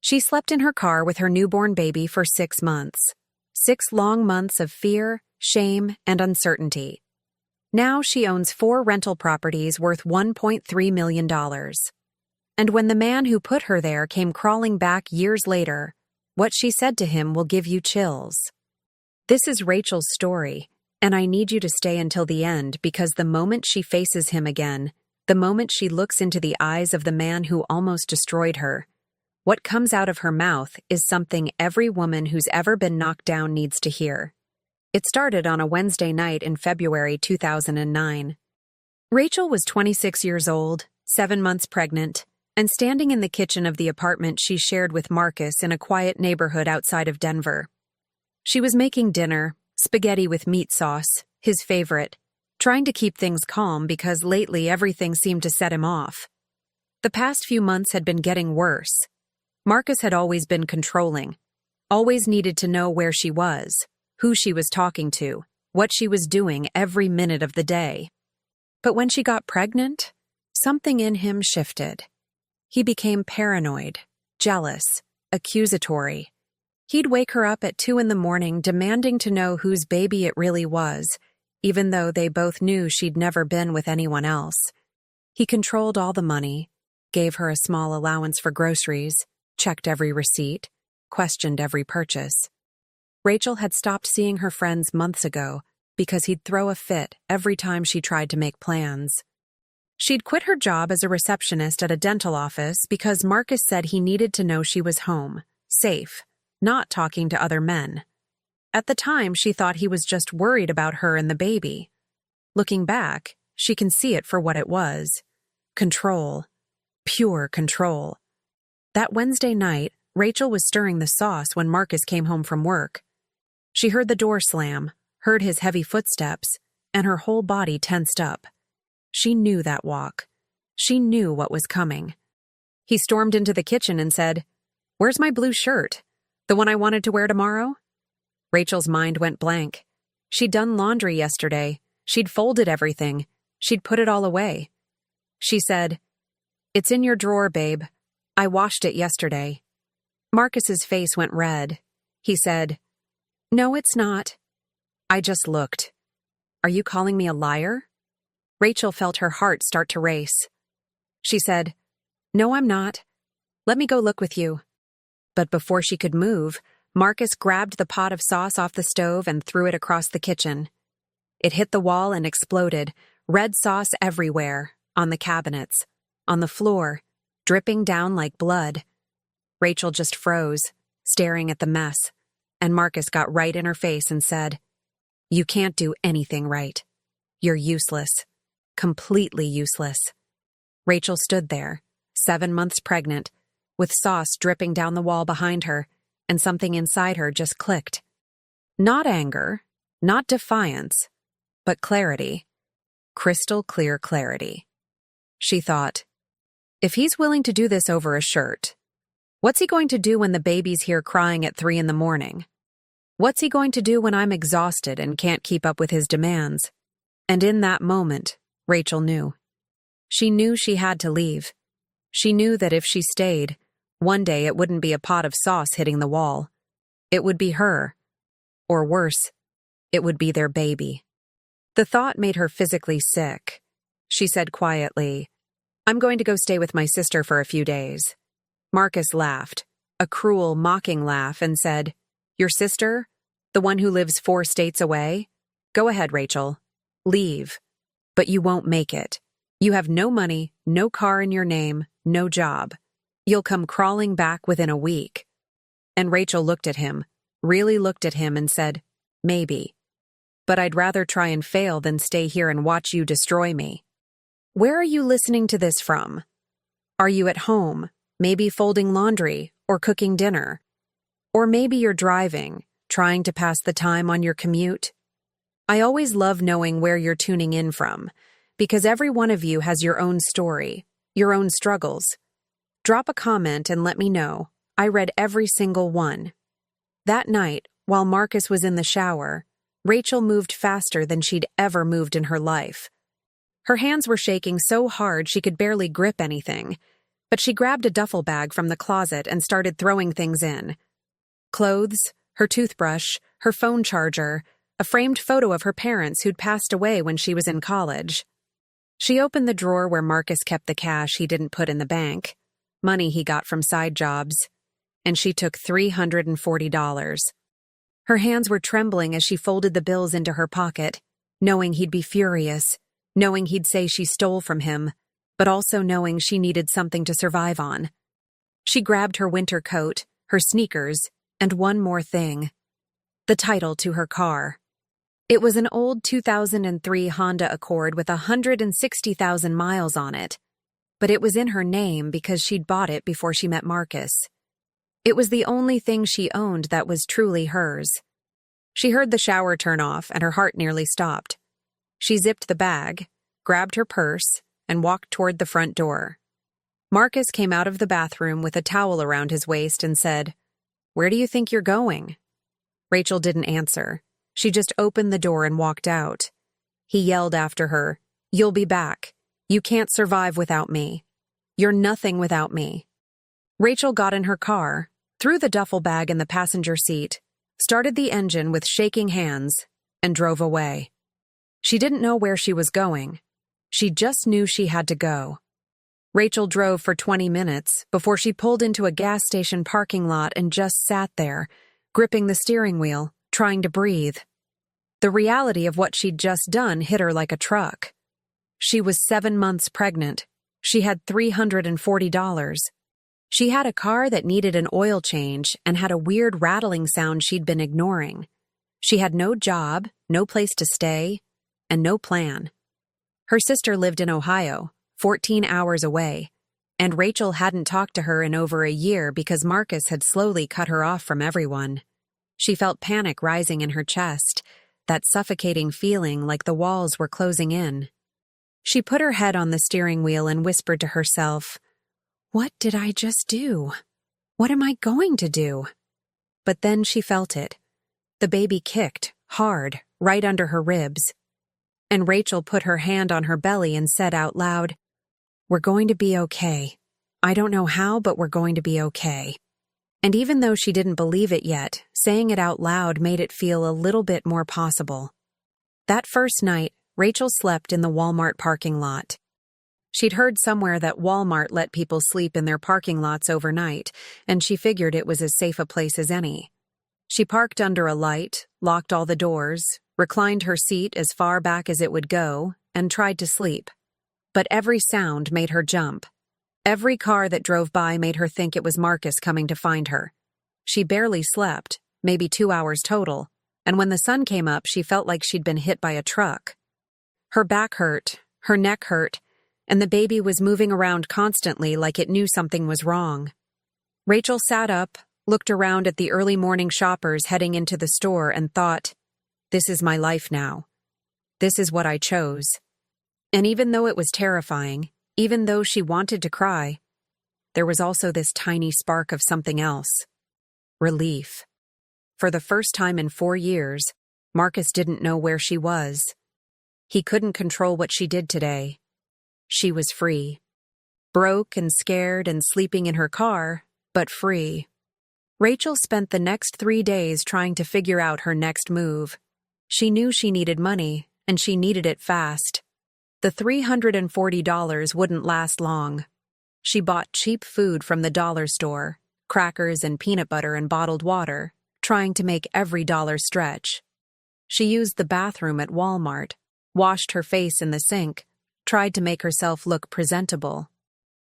She slept in her car with her newborn baby for 6 months. 6 long months of fear, shame, and uncertainty. Now she owns 4 rental properties worth $1.3 million. And when the man who put her there came crawling back years later, what she said to him will give you chills. This is Rachel's story, and I need you to stay until the end because the moment she faces him again, the moment she looks into the eyes of the man who almost destroyed her, what comes out of her mouth is something every woman who's ever been knocked down needs to hear. It started on a Wednesday night in February 2009. Rachel was 26 years old, 7 months pregnant, and standing in the kitchen of the apartment she shared with Marcus in a quiet neighborhood outside of Denver. She was making dinner, spaghetti with meat sauce, his favorite, trying to keep things calm because lately everything seemed to set him off. The past few months had been getting worse. Marcus had always been controlling, always needed to know where she was, who she was talking to, what she was doing every minute of the day. But when she got pregnant, something in him shifted. He became paranoid, jealous, accusatory. He'd wake her up at 2 a.m. demanding to know whose baby it really was, even though they both knew she'd never been with anyone else. He controlled all the money, gave her a small allowance for groceries, checked every receipt, questioned every purchase. Rachel had stopped seeing her friends months ago because he'd throw a fit every time she tried to make plans. She'd quit her job as a receptionist at a dental office because Marcus said he needed to know she was home, safe, not talking to other men. At the time, she thought he was just worried about her and the baby. Looking back, she can see it for what it was. Control. Pure control. That Wednesday night, Rachel was stirring the sauce when Marcus came home from work. She heard the door slam, heard his heavy footsteps, and her whole body tensed up. She knew that walk. She knew what was coming. He stormed into the kitchen and said, "Where's my blue shirt? The one I wanted to wear tomorrow?" Rachel's mind went blank. She'd done laundry yesterday. She'd folded everything. She'd put it all away. She said, "It's in your drawer, babe. I washed it yesterday." Marcus's face went red. He said, "No, it's not." "I just looked." "Are you calling me a liar?" Rachel felt her heart start to race. She said, "No, I'm not. Let me go look with you." But before she could move, Marcus grabbed the pot of sauce off the stove and threw it across the kitchen. It hit the wall and exploded, red sauce everywhere, on the cabinets, on the floor, dripping down like blood. Rachel just froze, staring at the mess, and Marcus got right in her face and said, "You can't do anything right. You're useless. Completely useless." Rachel stood there, 7 months pregnant, with sauce dripping down the wall behind her, and something inside her just clicked. Not anger, not defiance, but clarity. Crystal clear clarity. She thought, if he's willing to do this over a shirt, what's he going to do when the baby's here crying at 3 a.m? What's he going to do when I'm exhausted and can't keep up with his demands? And in that moment, Rachel knew. She knew she had to leave. She knew that if she stayed, one day it wouldn't be a pot of sauce hitting the wall. It would be her. Or worse, it would be their baby. The thought made her physically sick. She said quietly, "I'm going to go stay with my sister for a few days." Marcus laughed, a cruel, mocking laugh, and said, "Your sister? The one who lives 4 states away? Go ahead, Rachel. Leave. But you won't make it. You have no money, no car in your name, no job. You'll come crawling back within a week." And Rachel looked at him, really looked at him and said, "Maybe. But I'd rather try and fail than stay here and watch you destroy me." Where are you listening to this from? Are you at home, maybe folding laundry or cooking dinner? Or maybe you're driving, trying to pass the time on your commute? I always love knowing where you're tuning in from, because every one of you has your own story, your own struggles. Drop a comment and let me know. I read every single one. That night, while Marcus was in the shower, Rachel moved faster than she'd ever moved in her life. Her hands were shaking so hard she could barely grip anything, But she grabbed a duffel bag from the closet and started throwing things in. Clothes, her toothbrush, her phone charger, a framed photo of her parents who'd passed away when she was in college. She opened the drawer where Marcus kept the cash he didn't put in the bank, money he got from side jobs, and she took $340. Her hands were trembling as she folded the bills into her pocket, knowing he'd be furious, knowing he'd say she stole from him, but also knowing she needed something to survive on. She grabbed her winter coat, her sneakers, and one more thing: the title to her car. It was an old 2003 Honda Accord with 160,000 miles on it, but it was in her name because she'd bought it before she met Marcus. It was the only thing she owned that was truly hers. She heard the shower turn off and her heart nearly stopped. She zipped the bag, grabbed her purse, and walked toward the front door. Marcus came out of the bathroom with a towel around his waist and said, "Where do you think you're going?" Rachel didn't answer. She just opened the door and walked out. He yelled after her, "You'll be back. You can't survive without me. You're nothing without me." Rachel got in her car, threw the duffel bag in the passenger seat, started the engine with shaking hands, and drove away. She didn't know where she was going. She just knew she had to go. Rachel drove for 20 minutes before she pulled into a gas station parking lot and just sat there, gripping the steering wheel, trying to breathe. The reality of what she'd just done hit her like a truck. She was 7 months pregnant. She had $340. She had a car that needed an oil change and had a weird rattling sound she'd been ignoring. She had no job, no place to stay, and no plan. Her sister lived in Ohio, 14 hours away, and Rachel hadn't talked to her in over a year because Marcus had slowly cut her off from everyone. She felt panic rising in her chest, that suffocating feeling like the walls were closing in. She put her head on the steering wheel and whispered to herself, "What did I just do? What am I going to do?" But then she felt it. The baby kicked, hard, right under her ribs. And Rachel put her hand on her belly and said out loud, "We're going to be okay. I don't know how, but we're going to be okay." And even though she didn't believe it yet, saying it out loud made it feel a little bit more possible. That first night, Rachel slept in the Walmart parking lot. She'd heard somewhere that Walmart let people sleep in their parking lots overnight, and she figured it was as safe a place as any. She parked under a light, locked all the doors, reclined her seat as far back as it would go, and tried to sleep. But every sound made her jump. Every car that drove by made her think it was Marcus coming to find her. She barely slept, maybe 2 hours total, and when the sun came up, she felt like she'd been hit by a truck. Her back hurt, her neck hurt, and the baby was moving around constantly like it knew something was wrong. Rachel sat up, looked around at the early morning shoppers heading into the store, and thought, "This is my life now. This is what I chose." And even though it was terrifying, even though she wanted to cry, there was also this tiny spark of something else. Relief. For the first time in 4 years, Marcus didn't know where she was. He couldn't control what she did today. She was free. Broke and scared and sleeping in her car, but free. Rachel spent the next 3 days trying to figure out her next move. She knew she needed money, and she needed it fast. The $340 wouldn't last long. She bought cheap food from the dollar store, crackers and peanut butter and bottled water, trying to make every dollar stretch. She used the bathroom at Walmart, washed her face in the sink, tried to make herself look presentable.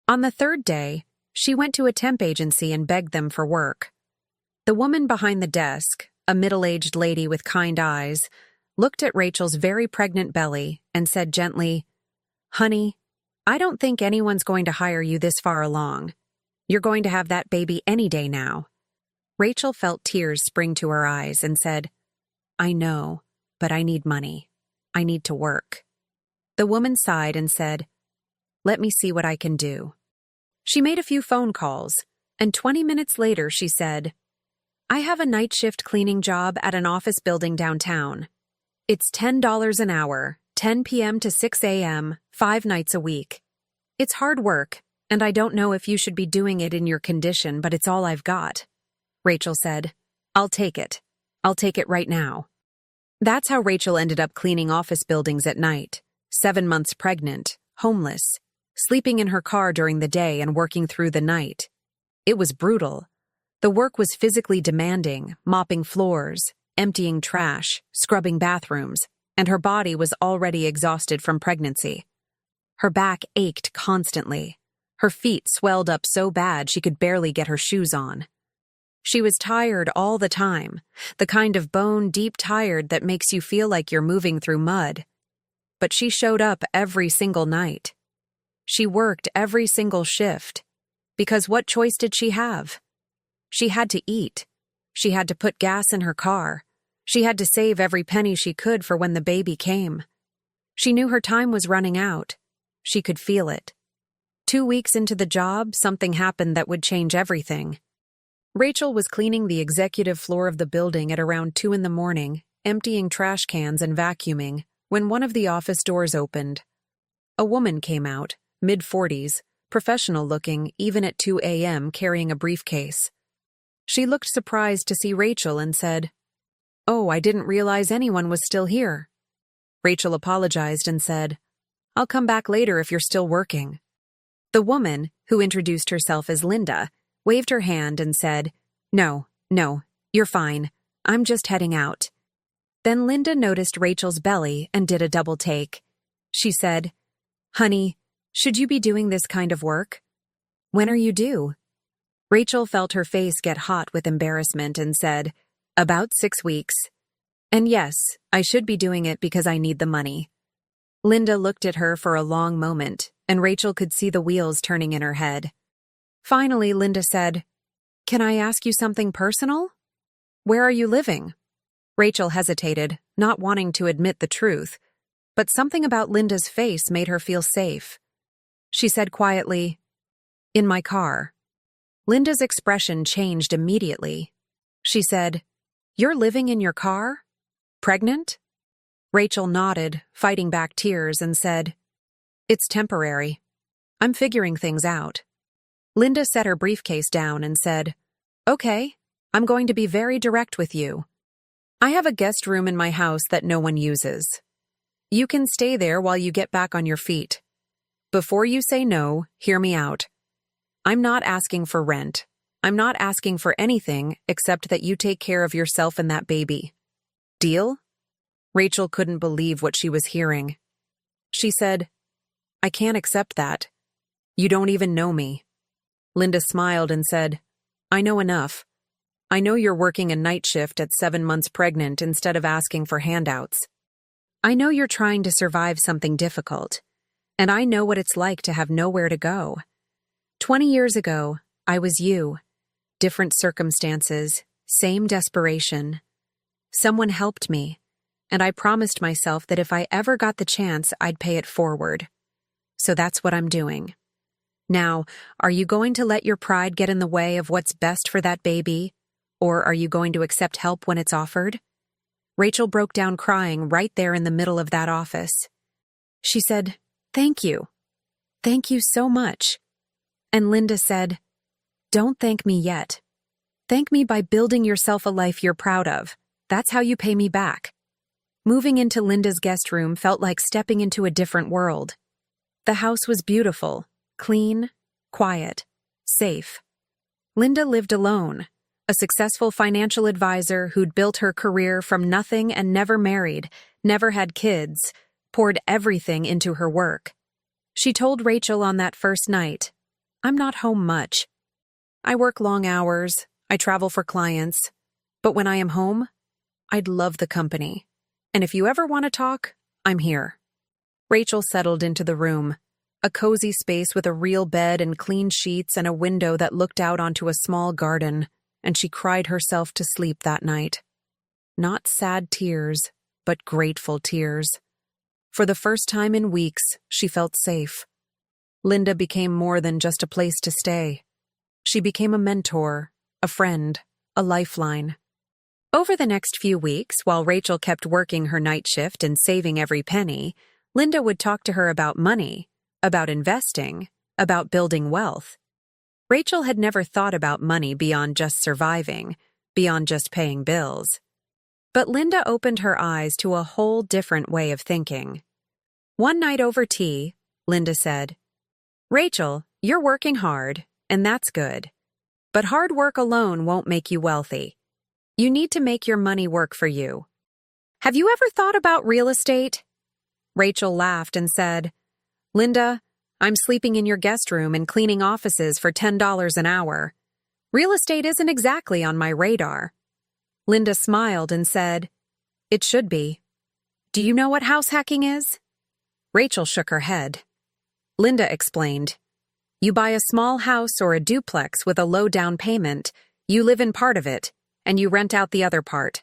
On the 3rd day, she went to a temp agency and begged them for work. The woman behind the desk, a middle-aged lady with kind eyes, looked at Rachel's very pregnant belly and said gently, "Honey, I don't think anyone's going to hire you this far along. You're going to have that baby any day now." Rachel felt tears spring to her eyes and said, "I know, but I need money. I need to work." The woman sighed and said, "Let me see what I can do." She made a few phone calls, and 20 minutes later she said, "I have a night shift cleaning job at an office building downtown. It's $10 an hour, 10 p.m. to 6 a.m., 5 nights a week. It's hard work, And I don't know if you should be doing it in your condition, but it's all I've got. Rachel said, I'll take it. I'll take it right now. That's how Rachel ended up cleaning office buildings at night, 7 months pregnant, homeless, sleeping in her car during the day and working through the night. It was brutal. The work was physically demanding, mopping floors, emptying trash, scrubbing bathrooms, and her body was already exhausted from pregnancy. Her back ached constantly. Her feet swelled up so bad she could barely get her shoes on. She was tired all the time, the kind of bone-deep tired that makes you feel like you're moving through mud. But she showed up every single night. She worked every single shift. Because what choice did she have? She had to eat. She had to put gas in her car. She had to save every penny she could for when the baby came. She knew her time was running out. She could feel it. 2 weeks into the job, something happened that would change everything. Rachel was cleaning the executive floor of the building at around 2 a.m, emptying trash cans and vacuuming, when one of the office doors opened. A woman came out, mid-40s, professional-looking, even at 2 a.m., carrying a briefcase. She looked surprised to see Rachel and said, "Oh, I didn't realize anyone was still here." Rachel apologized and said, "I'll come back later if you're still working." The woman, who introduced herself as Linda, waved her hand and said, No, you're fine. I'm just heading out." Then Linda noticed Rachel's belly and did a double take. She said, "Honey, should you be doing this kind of work? When are you due?" Rachel felt her face get hot with embarrassment and said, "About 6 weeks. And yes, I should be doing it because I need the money." Linda looked at her for a long moment, and Rachel could see the wheels turning in her head. Finally, Linda said, "Can I ask you something personal? Where are you living?" Rachel hesitated, not wanting to admit the truth, but something about Linda's face made her feel safe. She said quietly, "In my car." Linda's expression changed immediately. She said, "You're living in your car? Pregnant?" Rachel nodded, fighting back tears, and said, "It's temporary. I'm figuring things out." Linda set her briefcase down and said, "Okay, I'm going to be very direct with you. I have a guest room in my house that no one uses. You can stay there while you get back on your feet. Before you say no, hear me out. I'm not asking for rent. I'm not asking for anything except that you take care of yourself and that baby. Deal?" Rachel couldn't believe what she was hearing. She said, "I can't accept that. You don't even know me." Linda smiled and said, "I know enough. I know you're working a night shift at 7 months pregnant instead of asking for handouts. I know you're trying to survive something difficult, and I know what it's like to have nowhere to go. 20 years ago, I was you. Different circumstances, same desperation. Someone helped me, and I promised myself that if I ever got the chance, I'd pay it forward. So that's what I'm doing. Now, are you going to let your pride get in the way of what's best for that baby, or are you going to accept help when it's offered?" Rachel broke down crying right there in the middle of that office. She said, "Thank you. Thank you so much." And Linda said, "Don't thank me yet. Thank me by building yourself a life you're proud of. That's how you pay me back." Moving into Linda's guest room felt like stepping into a different world. The house was beautiful, clean, quiet, safe. Linda lived alone, a successful financial advisor who'd built her career from nothing and never married, never had kids, poured everything into her work. She told Rachel on that first night, "I'm not home much. I work long hours, I travel for clients, but when I am home, I'd love the company. And if you ever want to talk, I'm here." Rachel settled into the room, a cozy space with a real bed and clean sheets and a window that looked out onto a small garden, and she cried herself to sleep that night. Not sad tears, but grateful tears. For the first time in weeks, she felt safe. Linda became more than just a place to stay. She became a mentor, a friend, a lifeline. Over the next few weeks, while Rachel kept working her night shift and saving every penny, Linda would talk to her about money, about investing, about building wealth. Rachel had never thought about money beyond just surviving, beyond just paying bills. But Linda opened her eyes to a whole different way of thinking. One night over tea, Linda said, "Rachel, you're working hard, and that's good. But hard work alone won't make you wealthy. You need to make your money work for you. Have you ever thought about real estate?" Rachel laughed and said, "Linda, I'm sleeping in your guest room and cleaning offices for $10 an hour. Real estate isn't exactly on my radar." Linda smiled and said, "It should be. Do you know what house hacking is?" Rachel shook her head. Linda explained, "You buy a small house or a duplex with a low down payment, you live in part of it, and you rent out the other part.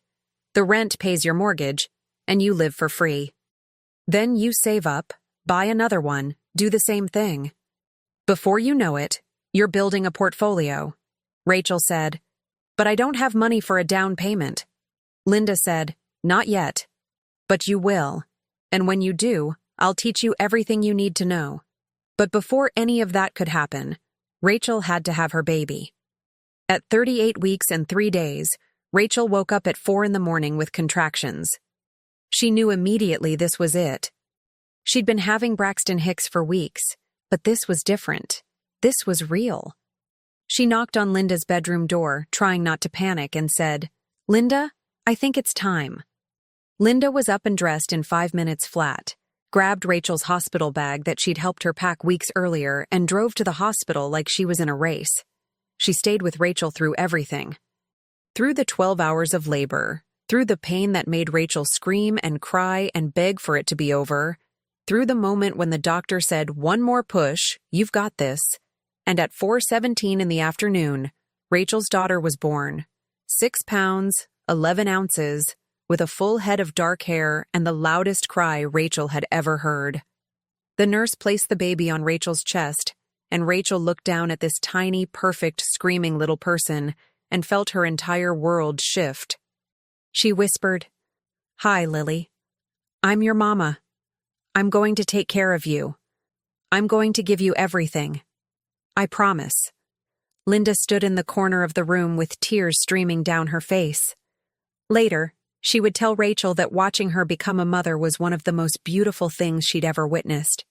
The rent pays your mortgage, and you live for free. Then you save up, buy another one, do the same thing. Before you know it, you're building a portfolio." Rachel said, "But I don't have money for a down payment." Linda said, "Not yet. But you will. And when you do, I'll teach you everything you need to know." But before any of that could happen, Rachel had to have her baby. At 38 weeks and 3 days, Rachel woke up at 4 in the morning with contractions. She knew immediately this was it. She'd been having Braxton Hicks for weeks, but this was different. This was real. She knocked on Linda's bedroom door, trying not to panic, and said, "Linda, I think it's time." Linda was up and dressed in 5 minutes flat, grabbed Rachel's hospital bag that she'd helped her pack weeks earlier, and drove to the hospital like she was in a race. She stayed with Rachel through everything. Through the 12 hours of labor, through the pain that made Rachel scream and cry and beg for it to be over, through the moment when the doctor said, "One more push, you've got this," and at 4:17 in the afternoon, Rachel's daughter was born. 6 pounds, 11 ounces, with a full head of dark hair and the loudest cry Rachel had ever heard. The nurse placed the baby on Rachel's chest, and Rachel looked down at this tiny, perfect, screaming little person and felt her entire world shift. She whispered, "Hi, Lily. I'm your mama. I'm going to take care of you. I'm going to give you everything. I promise." Linda stood in the corner of the room with tears streaming down her face. Later, she would tell Rachel that watching her become a mother was one of the most beautiful things she'd ever witnessed.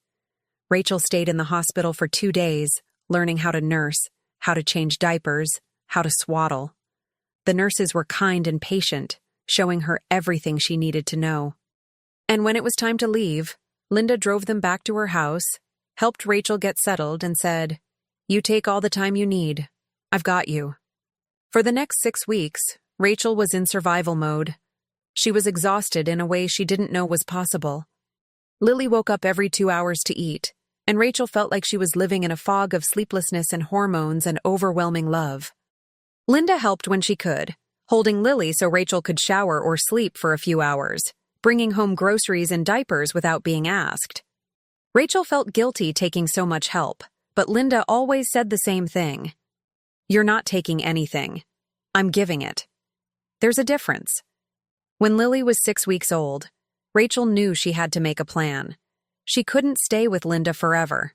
Rachel stayed in the hospital for 2 days, learning how to nurse, how to change diapers, how to swaddle. The nurses were kind and patient, showing her everything she needed to know. And when it was time to leave, Linda drove them back to her house, helped Rachel get settled, and said, "You take all the time you need. I've got you." For the next 6 weeks, Rachel was in survival mode. She was exhausted in a way she didn't know was possible. Lily woke up every 2 hours to eat, and Rachel felt like she was living in a fog of sleeplessness and hormones and overwhelming love. Linda helped when she could, holding Lily so Rachel could shower or sleep for a few hours, bringing home groceries and diapers without being asked. Rachel felt guilty taking so much help, but Linda always said the same thing. "You're not taking anything. I'm giving it." There's a difference. When Lily was 6 weeks old, Rachel knew she had to make a plan. She couldn't stay with Linda forever.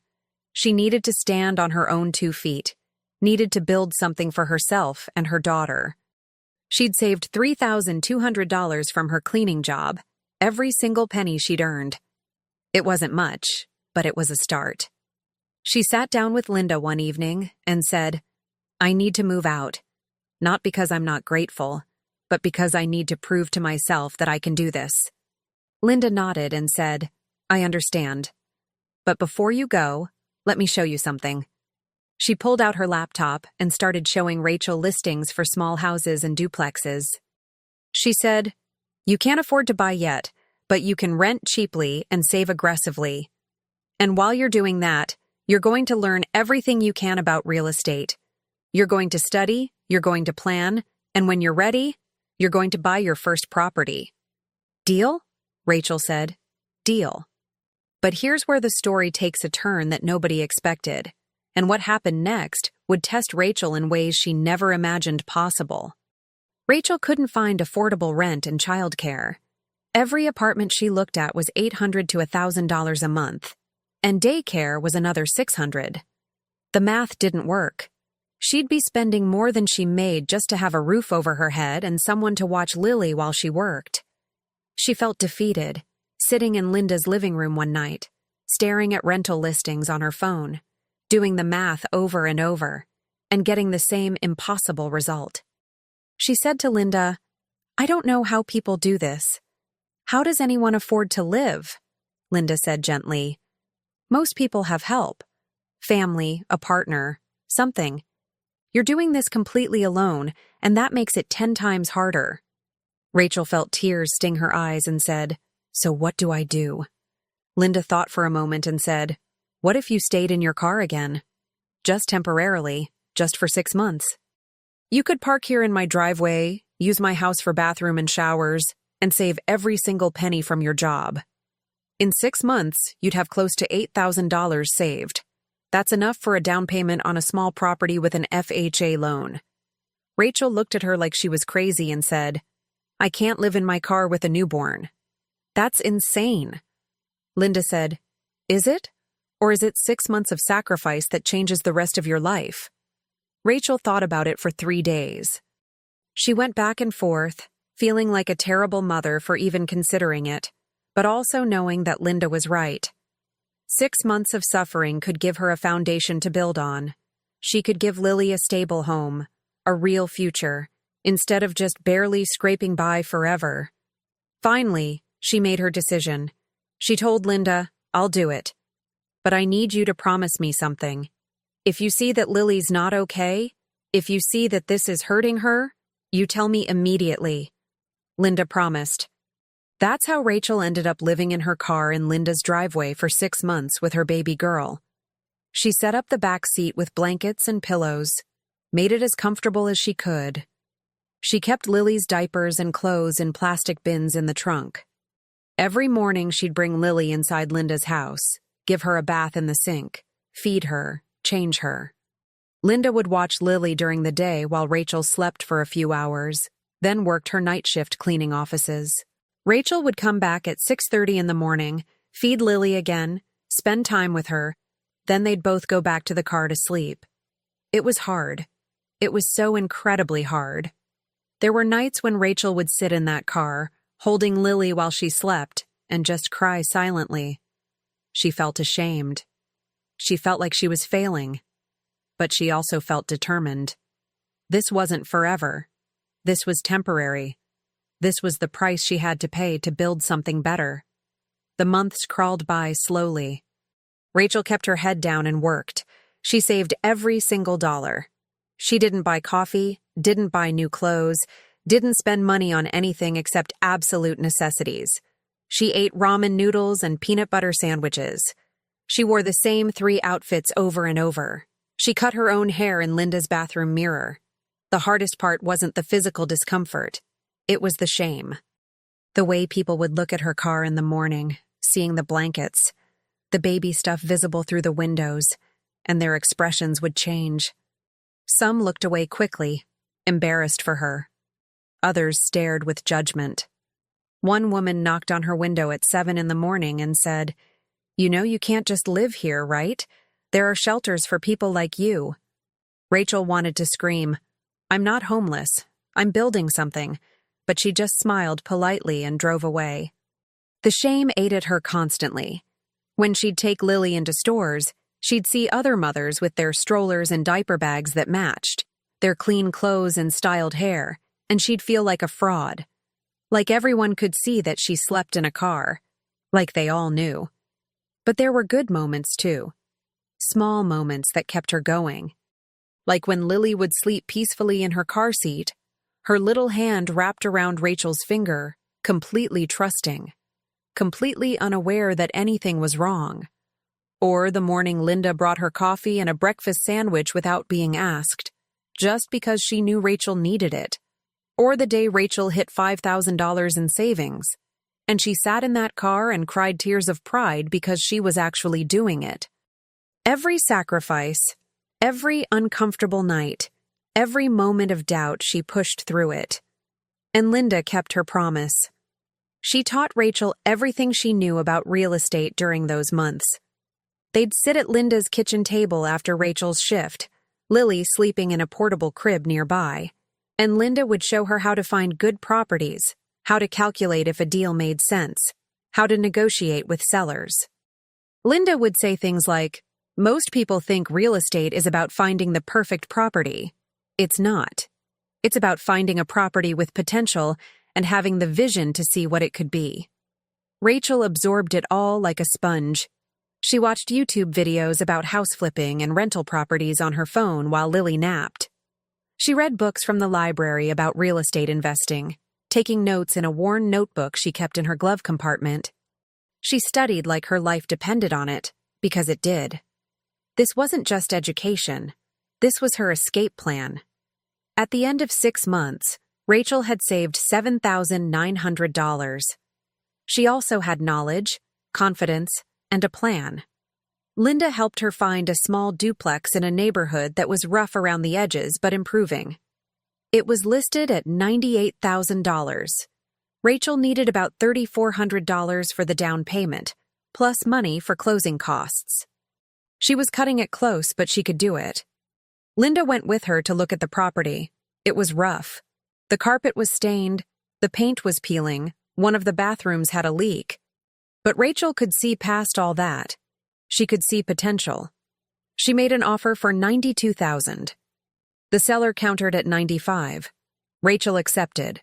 She needed to stand on her own 2 feet, needed to build something for herself and her daughter. She'd saved $3,200 from her cleaning job, every single penny she'd earned. It wasn't much, but it was a start. She sat down with Linda one evening and said, "I need to move out. Not because I'm not grateful, but because I need to prove to myself that I can do this." Linda nodded and said, "I understand. But before you go, let me show you something." She pulled out her laptop and started showing Rachel listings for small houses and duplexes. She said, "You can't afford to buy yet, but you can rent cheaply and save aggressively. And while you're doing that, you're going to learn everything you can about real estate. You're going to study, you're going to plan, and when you're ready, you're going to buy your first property." "Deal?" Rachel said. "Deal." But here's where the story takes a turn that nobody expected, and what happened next would test Rachel in ways she never imagined possible. Rachel couldn't find affordable rent and childcare. Every apartment she looked at was $800 to $1,000 a month, and daycare was another $600. The math didn't work. She'd be spending more than she made just to have a roof over her head and someone to watch Lily while she worked. She felt defeated, sitting in Linda's living room one night, staring at rental listings on her phone, doing the math over and over, and getting the same impossible result. She said to Linda, "I don't know how people do this. How does anyone afford to live?" Linda said gently, "Most people have help. Family, a partner, something. You're doing this completely alone, and that makes it 10 times harder." Rachel felt tears sting her eyes and said, "So what do I do?" Linda thought for a moment and said, "What if you stayed in your car again? Just temporarily, just for 6 months. You could park here in my driveway, use my house for bathroom and showers, and save every single penny from your job. In 6 months, you'd have close to $8,000 saved. That's enough for a down payment on a small property with an FHA loan." Rachel looked at her like she was crazy and said, "I can't live in my car with a newborn. That's insane." Linda said, "Is it? Or is it 6 months of sacrifice that changes the rest of your life?" Rachel thought about it for 3 days. She went back and forth, feeling like a terrible mother for even considering it, but also knowing that Linda was right. 6 months of suffering could give her a foundation to build on. She could give Lily a stable home, a real future, instead of just barely scraping by forever. Finally, she made her decision. She told Linda, "I'll do it. But I need you to promise me something. If you see that Lily's not okay, if you see that this is hurting her, you tell me immediately." Linda promised. That's how Rachel ended up living in her car in Linda's driveway for 6 months with her baby girl. She set up the back seat with blankets and pillows, made it as comfortable as she could. She kept Lily's diapers and clothes in plastic bins in the trunk. Every morning she'd bring Lily inside Linda's house, give her a bath in the sink, feed her, change her. Linda would watch Lily during the day while Rachel slept for a few hours, then worked her night shift cleaning offices. Rachel would come back at 6:30 in the morning, feed Lily again, spend time with her, then they'd both go back to the car to sleep. It was hard. It was so incredibly hard. There were nights when Rachel would sit in that car, holding Lily while she slept, and just cry silently. She felt ashamed. She felt like she was failing. But she also felt determined. This wasn't forever. This was temporary. This was the price she had to pay to build something better. The months crawled by slowly. Rachel kept her head down and worked. She saved every single dollar. She didn't buy coffee, didn't buy new clothes, didn't spend money on anything except absolute necessities. She ate ramen noodles and peanut butter sandwiches. She wore the same 3 outfits over and over. She cut her own hair in Linda's bathroom mirror. The hardest part wasn't the physical discomfort. It was the shame. The way people would look at her car in the morning, seeing the blankets, the baby stuff visible through the windows, and their expressions would change. Some looked away quickly, embarrassed for her. Others stared with judgment. One woman knocked on her window at 7 in the morning and said, "You know you can't just live here, right? There are shelters for people like you." Rachel wanted to scream, "I'm not homeless. I'm building something," but she just smiled politely and drove away. The shame ate at her constantly. When she'd take Lily into stores, she'd see other mothers with their strollers and diaper bags that matched, their clean clothes and styled hair, and she'd feel like a fraud. Like everyone could see that she slept in a car. Like they all knew. But there were good moments, too. Small moments that kept her going. Like when Lily would sleep peacefully in her car seat, her little hand wrapped around Rachel's finger, completely trusting, completely unaware that anything was wrong. Or the morning Linda brought her coffee and a breakfast sandwich without being asked, just because she knew Rachel needed it. Or the day Rachel hit $5,000 in savings, and she sat in that car and cried tears of pride because she was actually doing it. Every sacrifice, every uncomfortable night, every moment of doubt, she pushed through it. And Linda kept her promise. She taught Rachel everything she knew about real estate during those months. They'd sit at Linda's kitchen table after Rachel's shift, Lily sleeping in a portable crib nearby, and Linda would show her how to find good properties, how to calculate if a deal made sense, how to negotiate with sellers. Linda would say things like, "Most people think real estate is about finding the perfect property. It's not. It's about finding a property with potential and having the vision to see what it could be." Rachel absorbed it all like a sponge. She watched YouTube videos about house flipping and rental properties on her phone while Lily napped. She read books from the library about real estate investing, taking notes in a worn notebook she kept in her glove compartment. She studied like her life depended on it, because it did. This wasn't just education. This was her escape plan. At the end of 6 months, Rachel had saved $7,900. She also had knowledge, confidence, and a plan. Linda helped her find a small duplex in a neighborhood that was rough around the edges but improving. It was listed at $98,000. Rachel needed about $3,400 for the down payment, plus money for closing costs. She was cutting it close, but she could do it. Linda went with her to look at the property. It was rough. The carpet was stained, the paint was peeling, one of the bathrooms had a leak. But Rachel could see past all that. She could see potential. She made an offer for $92,000. The seller countered at $95,000. Rachel accepted.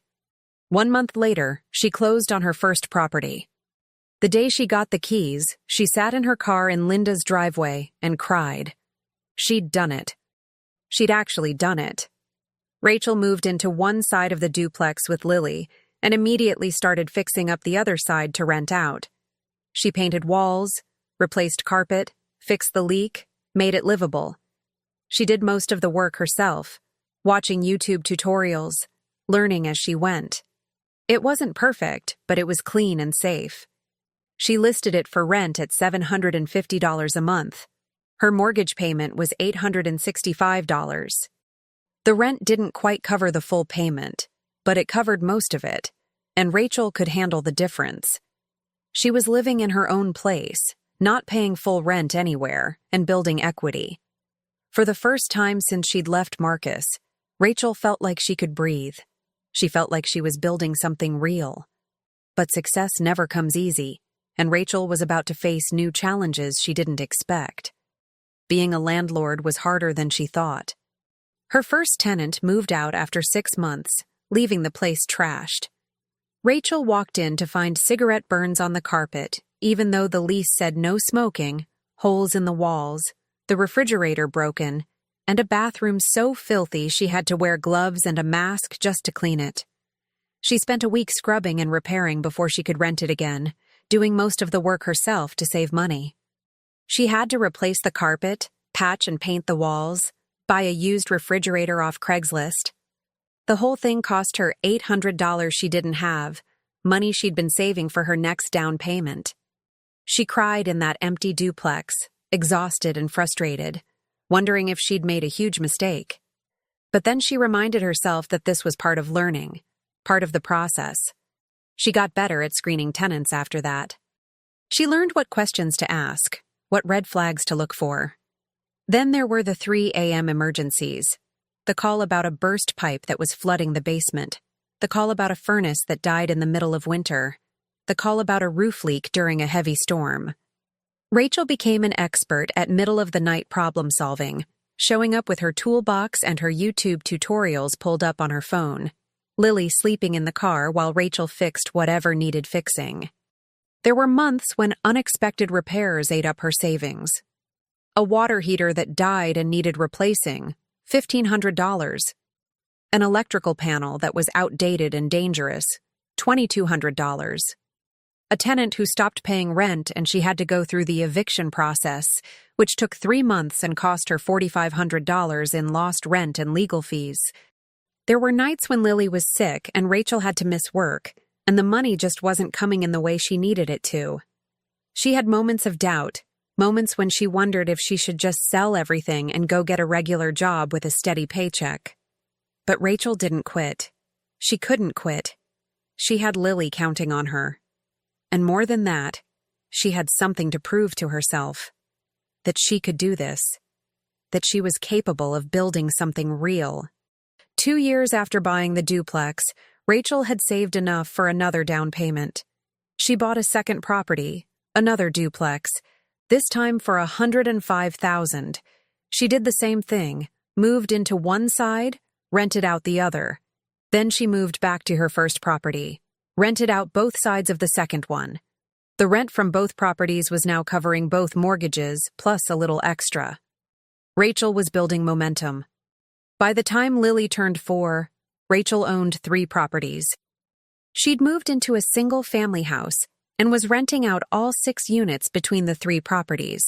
1 month later, she closed on her first property. The day she got the keys, she sat in her car in Linda's driveway and cried. She'd done it. She'd actually done it. Rachel moved into one side of the duplex with Lily and immediately started fixing up the other side to rent out. She painted walls, replaced carpet, fixed the leak, made it livable. She did most of the work herself, watching YouTube tutorials, learning as she went. It wasn't perfect, but it was clean and safe. She listed it for rent at $750 a month. Her mortgage payment was $865. The rent didn't quite cover the full payment, but it covered most of it, and Rachel could handle the difference. She was living in her own place, not paying full rent anywhere, and building equity. For the first time since she'd left Marcus, Rachel felt like she could breathe. She felt like she was building something real. But success never comes easy, and Rachel was about to face new challenges she didn't expect. Being a landlord was harder than she thought. Her first tenant moved out after 6 months, leaving the place trashed. Rachel walked in to find cigarette burns on the carpet, even though the lease said no smoking, holes in the walls, the refrigerator broken, and a bathroom so filthy she had to wear gloves and a mask just to clean it. She spent a week scrubbing and repairing before she could rent it again, doing most of the work herself to save money. She had to replace the carpet, patch and paint the walls, buy a used refrigerator off Craigslist. The whole thing cost her $800 she didn't have, money she'd been saving for her next down payment. She cried in that empty duplex, exhausted and frustrated, wondering if she'd made a huge mistake. But then she reminded herself that this was part of learning, part of the process. She got better at screening tenants after that. She learned what questions to ask, what red flags to look for. Then there were the 3 a.m. emergencies. The call about a burst pipe that was flooding the basement. The call about a furnace that died in the middle of winter. The call about a roof leak during a heavy storm. Rachel became an expert at middle-of-the-night problem-solving, showing up with her toolbox and her YouTube tutorials pulled up on her phone, Lily sleeping in the car while Rachel fixed whatever needed fixing. There were months when unexpected repairs ate up her savings. A water heater that died and needed replacing, $1,500. An electrical panel that was outdated and dangerous, $2,200. A tenant who stopped paying rent and she had to go through the eviction process, which took 3 months and cost her $4,500 in lost rent and legal fees. There were nights when Lily was sick and Rachel had to miss work, and the money just wasn't coming in the way she needed it to. She had moments of doubt, moments when she wondered if she should just sell everything and go get a regular job with a steady paycheck. But Rachel didn't quit. She couldn't quit. She had Lily counting on her. And more than that, she had something to prove to herself. that she could do this, that she was capable of building something real. 2 years after buying the duplex, Rachel had saved enough for another down payment. She bought a second property, another duplex, this time for $105,000. She did the same thing, moved into one side, rented out the other. Then she moved back to her first property, rented out both sides of the second one. The rent from both properties was now covering both mortgages, plus a little extra. Rachel was building momentum. By the time Lily turned 4, Rachel owned 3 properties. She'd moved into a single-family house and was renting out all 6 units between the 3 properties.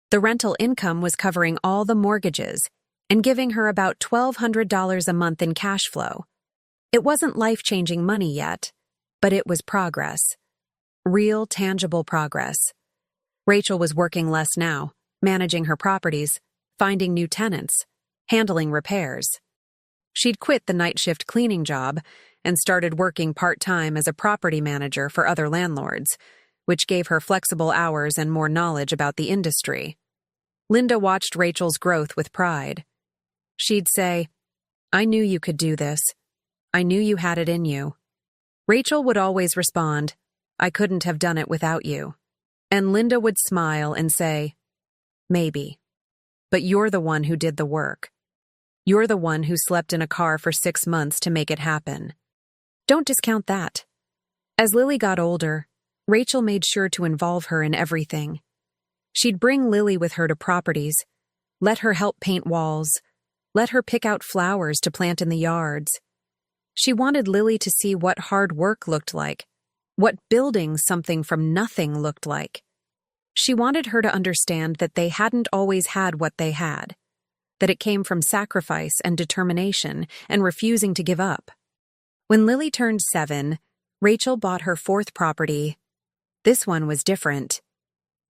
The rental income was covering all the mortgages and giving her about $1,200 a month in cash flow. It wasn't life-changing money yet, but it was progress. Real, tangible progress. Rachel was working less now, managing her properties, finding new tenants, handling repairs. She'd quit the night shift cleaning job and started working part-time as a property manager for other landlords, which gave her flexible hours and more knowledge about the industry. Linda watched Rachel's growth with pride. She'd say, "I knew you could do this. I knew you had it in you." Rachel would always respond, "I couldn't have done it without you." And Linda would smile and say, "Maybe. But you're the one who did the work. You're the one who slept in a car for 6 months to make it happen." Don't discount that. As Lily got older, Rachel made sure to involve her in everything. She'd bring Lily with her to properties, let her help paint walls, let her pick out flowers to plant in the yards. She wanted Lily to see what hard work looked like, what building something from nothing looked like. She wanted her to understand that they hadn't always had what they had, that it came from sacrifice and determination and refusing to give up. When Lily turned 7, Rachel bought her 4th property. This one was different.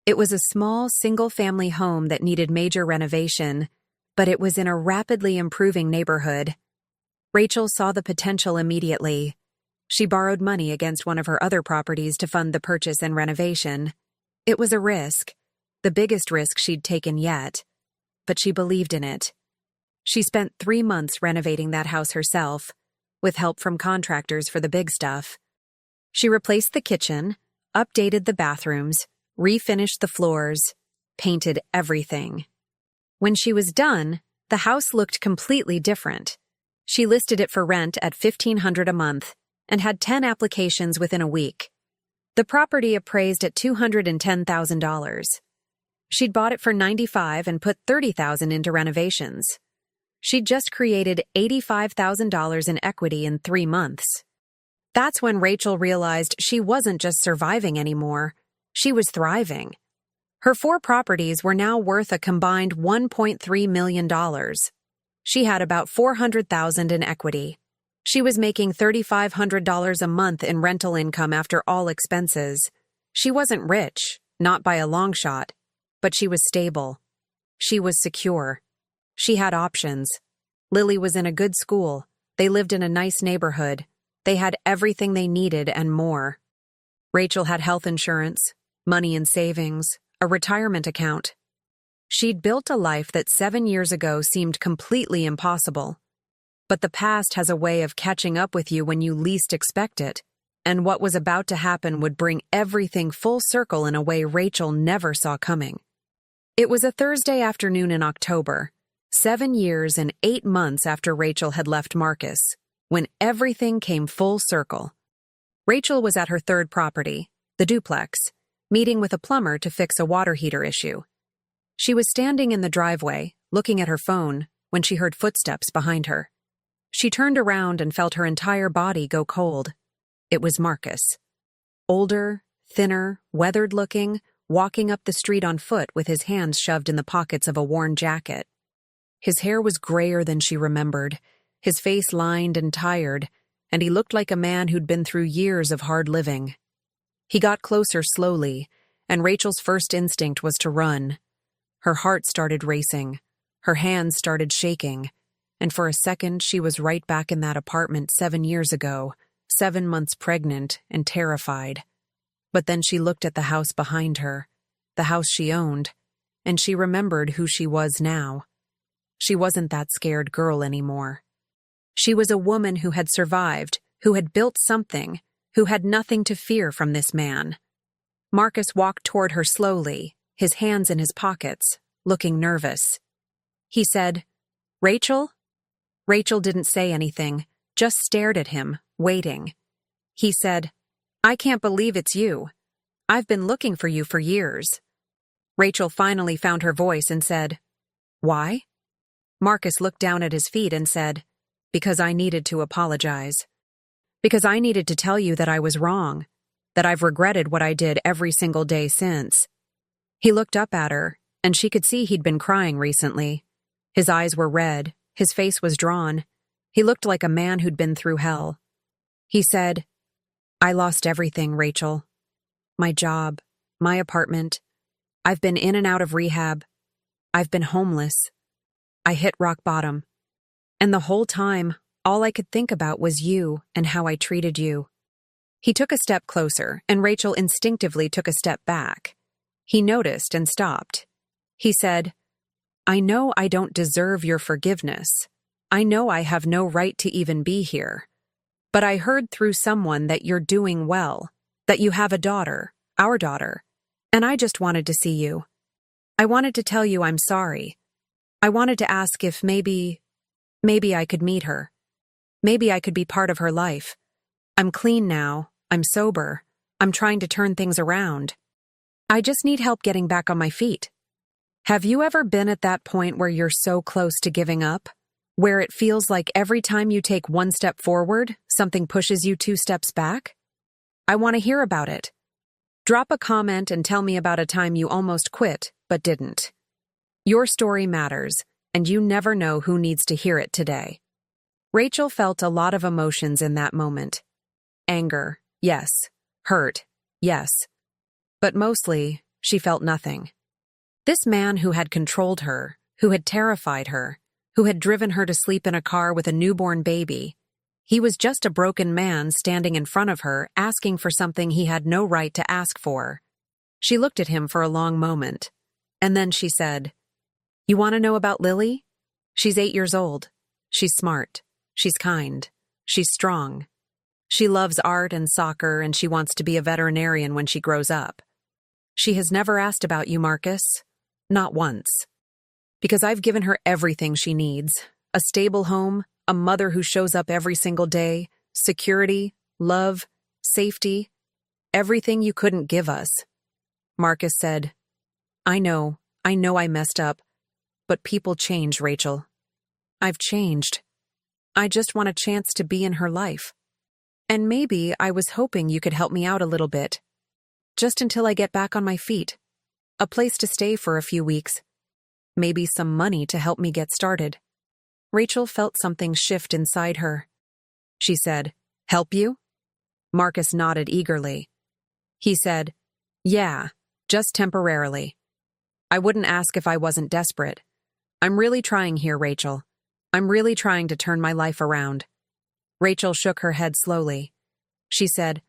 It was a small, single-family home that needed major renovation, but it was in a rapidly improving neighborhood. Rachel saw the potential immediately. She borrowed money against one of her other properties to fund the purchase and renovation. It was a risk, the biggest risk she'd taken yet, but she believed in it. She spent 3 months renovating that house herself, with help from contractors for the big stuff. She replaced the kitchen, updated the bathrooms, refinished the floors, painted everything. When she was done, the house looked completely different. She listed it for rent at $1,500 a month and had 10 applications within a week. The property appraised at $210,000. She'd bought it for $95,000 and put $30,000 into renovations. She'd just created $85,000 in equity in 3 months. That's when Rachel realized she wasn't just surviving anymore, she was thriving. Her 4 properties were now worth a combined $1.3 million. She had about $400,000 in equity. She was making $3,500 a month in rental income after all expenses. She wasn't rich, not by a long shot, but she was stable. She was secure. She had options. Lily was in a good school. They lived in a nice neighborhood. They had everything they needed and more. Rachel had health insurance, money in savings, a retirement account. She'd built a life that 7 years ago seemed completely impossible. But the past has a way of catching up with you when you least expect it, and what was about to happen would bring everything full circle in a way Rachel never saw coming. It was a Thursday afternoon in October, 7 years and 8 months after Rachel had left Marcus, when everything came full circle. Rachel was at her 3rd property, the duplex, meeting with a plumber to fix a water heater issue. She was standing in the driveway, looking at her phone, when she heard footsteps behind her. She turned around and felt her entire body go cold. It was Marcus. Older, thinner, weathered-looking, walking up the street on foot with his hands shoved in the pockets of a worn jacket. His hair was grayer than she remembered, his face lined and tired, and he looked like a man who'd been through years of hard living. He got closer slowly, and Rachel's first instinct was to run. Her heart started racing, her hands started shaking, and for a second she was right back in that apartment 7 years ago, 7 months pregnant and terrified. But then she looked at the house behind her, the house she owned, and she remembered who she was now. She wasn't that scared girl anymore. She was a woman who had survived, who had built something, who had nothing to fear from this man. Marcus walked toward her slowly, his hands in his pockets, looking nervous. He said, "Rachel?" Rachel didn't say anything, just stared at him, waiting. He said, "I can't believe it's you. I've been looking for you for years." Rachel finally found her voice and said, "Why?" Marcus looked down at his feet and said, "Because I needed to apologize. Because I needed to tell you that I was wrong, that I've regretted what I did every single day since." He looked up at her, and she could see he'd been crying recently. His eyes were red, his face was drawn. He looked like a man who'd been through hell. He said, "I lost everything, Rachel. My job, my apartment. I've been in and out of rehab. I've been homeless. I hit rock bottom. And the whole time, all I could think about was you and how I treated you." He took a step closer, and Rachel instinctively took a step back. He noticed and stopped. He said, "I know I don't deserve your forgiveness. I know I have no right to even be here. But I heard through someone that you're doing well, that you have a daughter, our daughter, and I just wanted to see you. I wanted to tell you I'm sorry. I wanted to ask if maybe I could meet her. Maybe I could be part of her life. I'm clean now. I'm sober. I'm trying to turn things around. I just need help getting back on my feet." Have you ever been at that point where you're so close to giving up? Where it feels like every time you take one step forward, something pushes you 2 steps back? I want to hear about it. Drop a comment and tell me about a time you almost quit, but didn't. Your story matters, and you never know who needs to hear it today. Rachel felt a lot of emotions in that moment. Anger, yes. Hurt, yes. But mostly, she felt nothing. This man who had controlled her, who had terrified her, who had driven her to sleep in a car with a newborn baby, he was just a broken man standing in front of her asking for something he had no right to ask for. She looked at him for a long moment, and then she said, "You want to know about Lily? She's 8 years old. She's smart. She's kind. She's strong. She loves art and soccer, and she wants to be a veterinarian when she grows up. She has never asked about you, Marcus. Not once. Because I've given her everything she needs. A stable home, a mother who shows up every single day, security, love, safety, everything you couldn't give us." Marcus said, I know I messed up, but people change, Rachel. I've changed. I just want a chance to be in her life. And maybe I was hoping you could help me out a little bit. Just until I get back on my feet. A place to stay for a few weeks. Maybe some money to help me get started." Rachel felt something shift inside her. She said, "Help you?" Marcus nodded eagerly. He said, "Yeah, just temporarily. I wouldn't ask if I wasn't desperate. I'm really trying here, Rachel. I'm really trying to turn my life around." Rachel shook her head slowly. She said,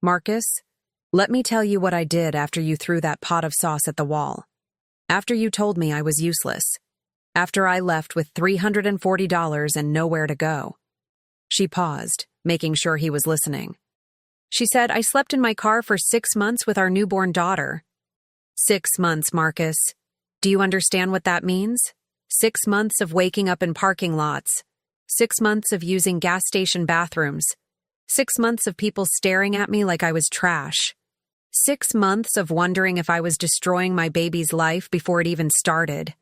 "Marcus, let me tell you what I did after you threw that pot of sauce at the wall. After you told me I was useless. After I left with $340 and nowhere to go." She paused, making sure he was listening. She said, "I slept in my car for 6 months with our newborn daughter." 6 months, Marcus. Do you understand what that means? 6 months of waking up in parking lots. 6 months of using gas station bathrooms. 6 months of people staring at me like I was trash. 6 months of wondering if I was destroying my baby's life before it even started.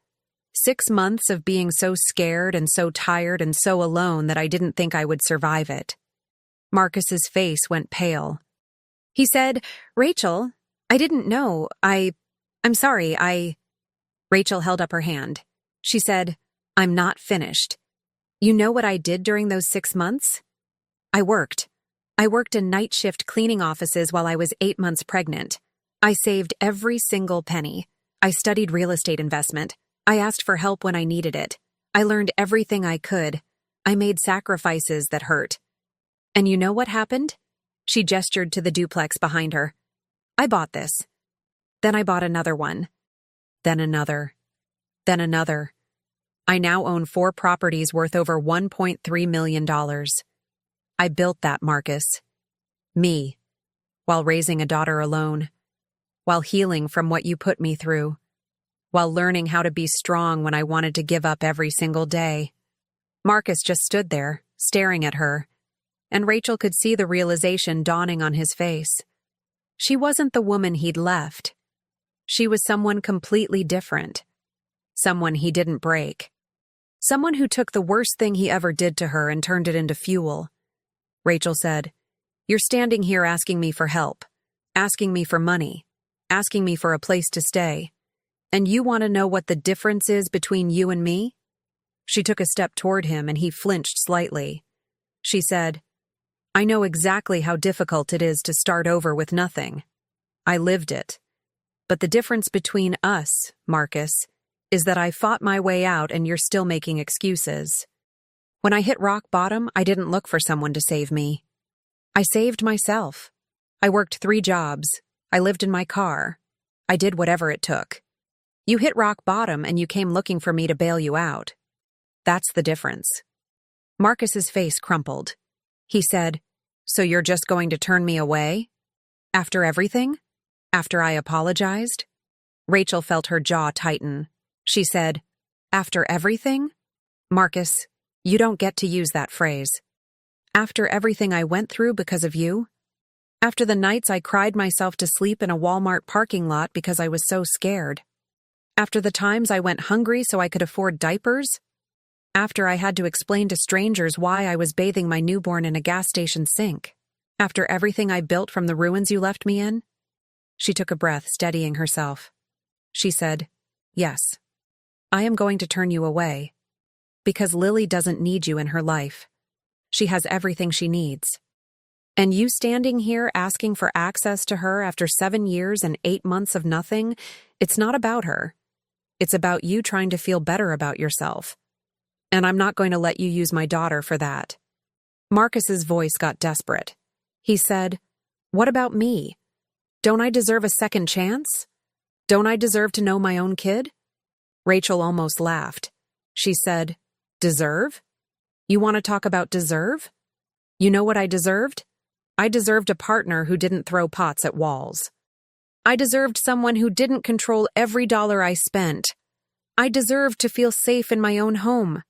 6 months of being so scared and so tired and so alone that I didn't think I would survive it. Marcus's face went pale. He said, "Rachel, I didn't know. I'm sorry, Rachel held up her hand. She said, "I'm not finished. You know what I did during those 6 months? I worked. I worked in night shift cleaning offices while I was 8 months pregnant. I saved every single penny. I studied real estate investment. I asked for help when I needed it. I learned everything I could. I made sacrifices that hurt. And you know what happened?" She gestured to the duplex behind her. "I bought this. Then I bought another one. Then another. Then another. I now own 4 properties worth over $1.3 million. I built that, Marcus. Me. While raising a daughter alone. While healing from what you put me through. While learning how to be strong when I wanted to give up every single day. Marcus just stood there, staring at her, and Rachel could see the realization dawning on his face. She wasn't the woman he'd left. She was someone completely different. Someone he didn't break. Someone who took the worst thing he ever did to her and turned it into fuel. Rachel said, "You're standing here asking me for help, asking me for money, asking me for a place to stay. And you want to know what the difference is between you and me?" She took a step toward him and he flinched slightly. She said, "I know exactly how difficult it is to start over with nothing. I lived it. But the difference between us, Marcus, is that I fought my way out and you're still making excuses. When I hit rock bottom, I didn't look for someone to save me. I saved myself. I worked 3 jobs. I lived in my car. I did whatever it took. You hit rock bottom and you came looking for me to bail you out. That's the difference." Marcus's face crumpled. He said, "So you're just going to turn me away? After everything? After I apologized?" Rachel felt her jaw tighten. She said, "After everything? Marcus, you don't get to use that phrase. After everything I went through because of you? After the nights I cried myself to sleep in a Walmart parking lot because I was so scared? After the times I went hungry so I could afford diapers? After I had to explain to strangers why I was bathing my newborn in a gas station sink? After everything I built from the ruins you left me in?" She took a breath, steadying herself. She said, "Yes. I am going to turn you away. Because Lily doesn't need you in her life. She has everything she needs. And you standing here asking for access to her after 7 years and 8 months of nothing, it's not about her. It's about you trying to feel better about yourself. And I'm not going to let you use my daughter for that." Marcus's voice got desperate. He said, "What about me? Don't I deserve a second chance? Don't I deserve to know my own kid?" Rachel almost laughed. She said, "Deserve? You want to talk about deserve? You know what I deserved? I deserved a partner who didn't throw pots at walls. I deserved someone who didn't control every dollar I spent. I deserved to feel safe in my own home.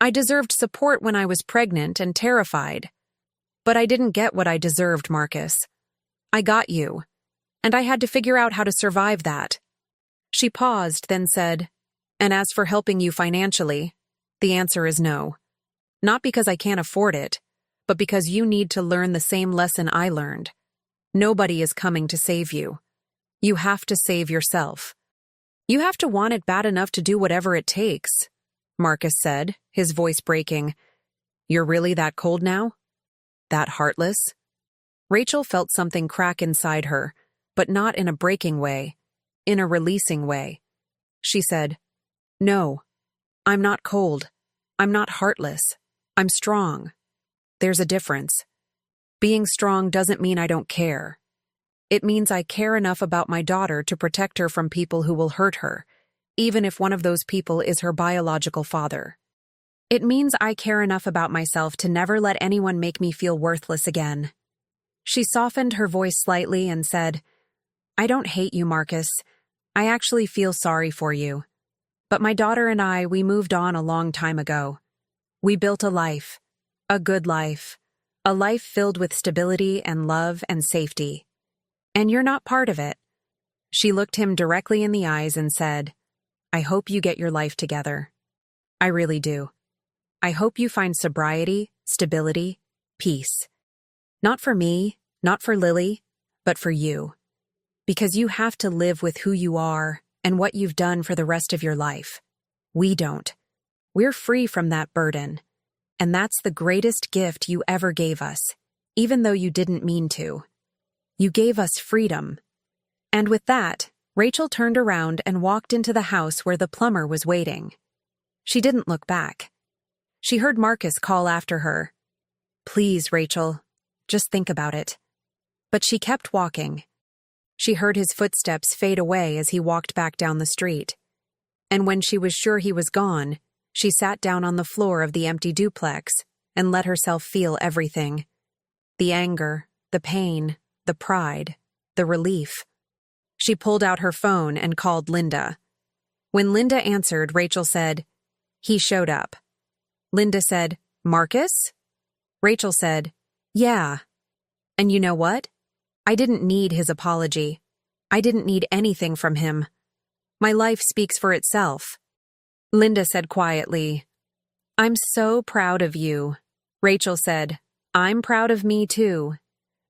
I deserved support when I was pregnant and terrified. But I didn't get what I deserved, Marcus. I got you, and I had to figure out how to survive that." She paused, then said, "And as for helping you financially, the answer is no. Not because I can't afford it, but because you need to learn the same lesson I learned. Nobody is coming to save you. You have to save yourself. You have to want it bad enough to do whatever it takes," Marcus said, his voice breaking. "You're really that cold now? That heartless?" Rachel felt something crack inside her, but not in a breaking way, in a releasing way. She said, "No, I'm not cold. I'm not heartless. I'm strong. There's a difference. Being strong doesn't mean I don't care. It means I care enough about my daughter to protect her from people who will hurt her, even if one of those people is her biological father. It means I care enough about myself to never let anyone make me feel worthless again." She softened her voice slightly and said, "I don't hate you, Marcus. I actually feel sorry for you. But my daughter and I, we moved on a long time ago. We built a life, a good life, a life filled with stability and love and safety. And you're not part of it." She looked him directly in the eyes and said, "I hope you get your life together. I really do. I hope you find sobriety, stability, peace. Not for me, not for Lily, but for you. Because you have to live with who you are and what you've done for the rest of your life. We don't. We're free from that burden. And that's the greatest gift you ever gave us, even though you didn't mean to. You gave us freedom." And with that, Rachel turned around and walked into the house where the plumber was waiting. She didn't look back. She heard Marcus call after her, "Please, Rachel, just think about it." But she kept walking. She heard his footsteps fade away as he walked back down the street. And when she was sure he was gone, she sat down on the floor of the empty duplex and let herself feel everything. The anger, the pain, the pride, the relief. She pulled out her phone and called Linda. When Linda answered, Rachel said, "He showed up." Linda said, "Marcus?" Rachel said, "Yeah." And you know what? I didn't need his apology. I didn't need anything from him. My life speaks for itself. Linda said quietly, "I'm so proud of you." Rachel said, "I'm proud of me too."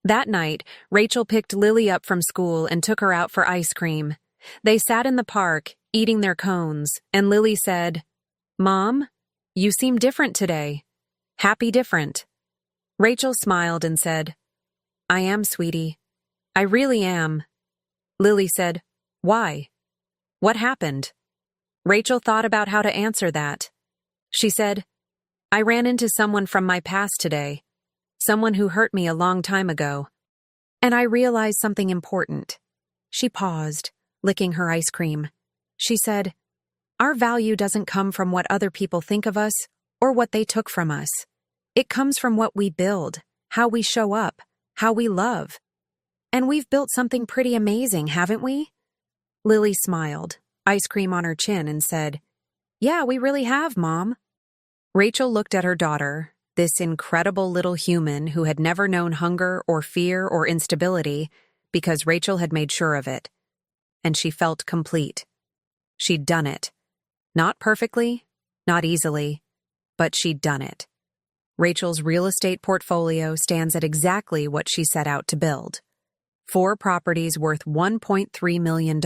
That night, Rachel picked Lily up from school and took her out for ice cream. They sat in the park, eating their cones, and Lily said, "Mom, you seem different today. Happy different." Rachel smiled and said, "I am, sweetie. I really am." Lily said, "Why? What happened?" Rachel thought about how to answer that. She said, "I ran into someone from my past today. Someone who hurt me a long time ago. And I realized something important." She paused, licking her ice cream. She said, "Our value doesn't come from what other people think of us or what they took from us. It comes from what we build, how we show up, how we love. And we've built something pretty amazing, haven't we?" Lily smiled, ice cream on her chin, and said, "Yeah, we really have, Mom." Rachel looked at her daughter, this incredible little human who had never known hunger or fear or instability because Rachel had made sure of it. And she felt complete. She'd done it. Not perfectly, not easily, but she'd done it. Rachel's real estate portfolio stands at exactly what she set out to build. 4 properties worth $1.3 million.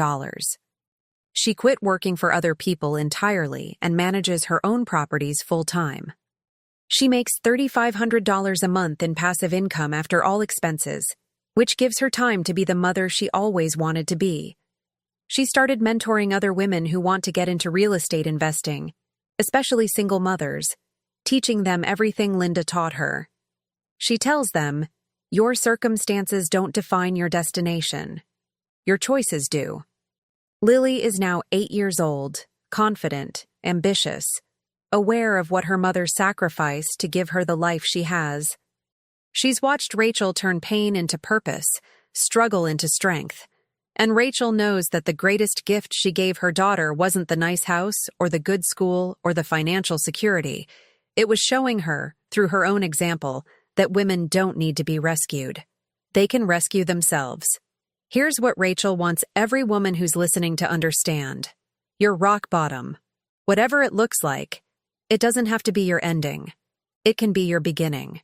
She quit working for other people entirely and manages her own properties full-time. She makes $3,500 a month in passive income after all expenses, which gives her time to be the mother she always wanted to be. She started mentoring other women who want to get into real estate investing, especially single mothers, teaching them everything Linda taught her. She tells them, "Your circumstances don't define your destination. Your choices do." Lily is now 8 years old, confident, ambitious, aware of what her mother sacrificed to give her the life she has. She's watched Rachel turn pain into purpose, struggle into strength, and Rachel knows that the greatest gift she gave her daughter wasn't the nice house or the good school or the financial security. It was showing her, through her own example, that women don't need to be rescued. They can rescue themselves. Here's what Rachel wants every woman who's listening to understand. You're rock bottom. Whatever it looks like, it doesn't have to be your ending. It can be your beginning.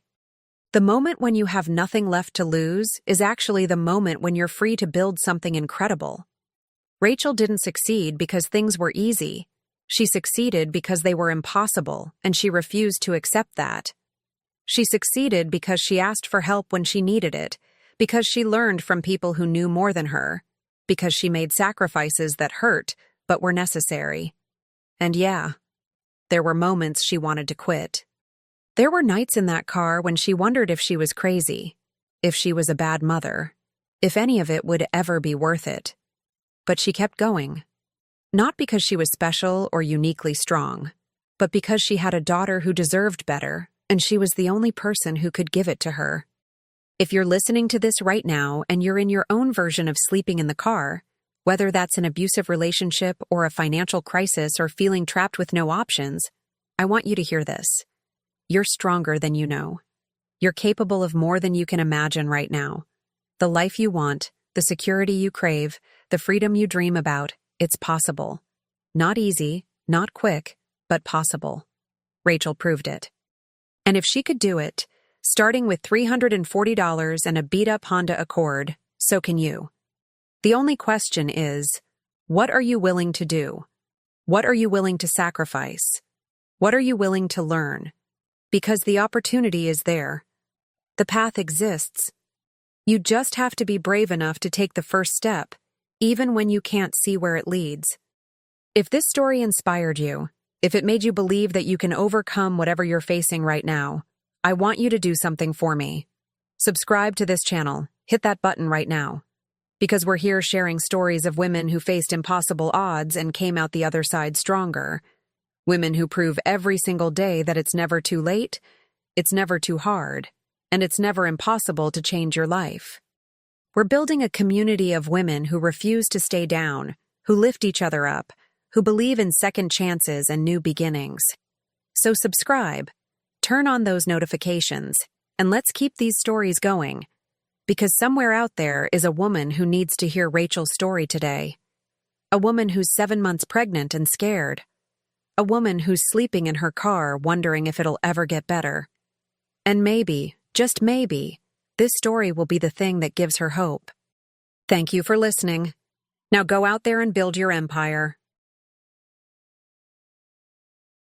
The moment when you have nothing left to lose is actually the moment when you're free to build something incredible. Rachel didn't succeed because things were easy. She succeeded because they were impossible, and she refused to accept that. She succeeded because she asked for help when she needed it, because she learned from people who knew more than her, because she made sacrifices that hurt but were necessary. And yeah, there were moments she wanted to quit. There were nights in that car when she wondered if she was crazy, if she was a bad mother, if any of it would ever be worth it. But she kept going. Not because she was special or uniquely strong, but because she had a daughter who deserved better, and she was the only person who could give it to her. If you're listening to this right now and you're in your own version of sleeping in the car, whether that's an abusive relationship or a financial crisis or feeling trapped with no options, I want you to hear this. You're stronger than you know. You're capable of more than you can imagine right now. The life you want, the security you crave, the freedom you dream about, it's possible. Not easy, not quick, but possible. Rachel proved it. And if she could do it, starting with $340 and a beat-up Honda Accord, so can you. The only question is, what are you willing to do? What are you willing to sacrifice? What are you willing to learn? Because the opportunity is there. The path exists. You just have to be brave enough to take the first step, even when you can't see where it leads. If this story inspired you, if it made you believe that you can overcome whatever you're facing right now, I want you to do something for me. Subscribe to this channel. Hit that button right now. Because we're here sharing stories of women who faced impossible odds and came out the other side stronger. Women who prove every single day that it's never too late, it's never too hard, and it's never impossible to change your life. We're building a community of women who refuse to stay down, who lift each other up, who believe in second chances and new beginnings. So subscribe, turn on those notifications, and let's keep these stories going. Because somewhere out there is a woman who needs to hear Rachel's story today. A woman who's 7 months pregnant and scared. A woman who's sleeping in her car wondering if it'll ever get better. And maybe, just maybe, this story will be the thing that gives her hope. Thank you for listening. Now go out there and build your empire.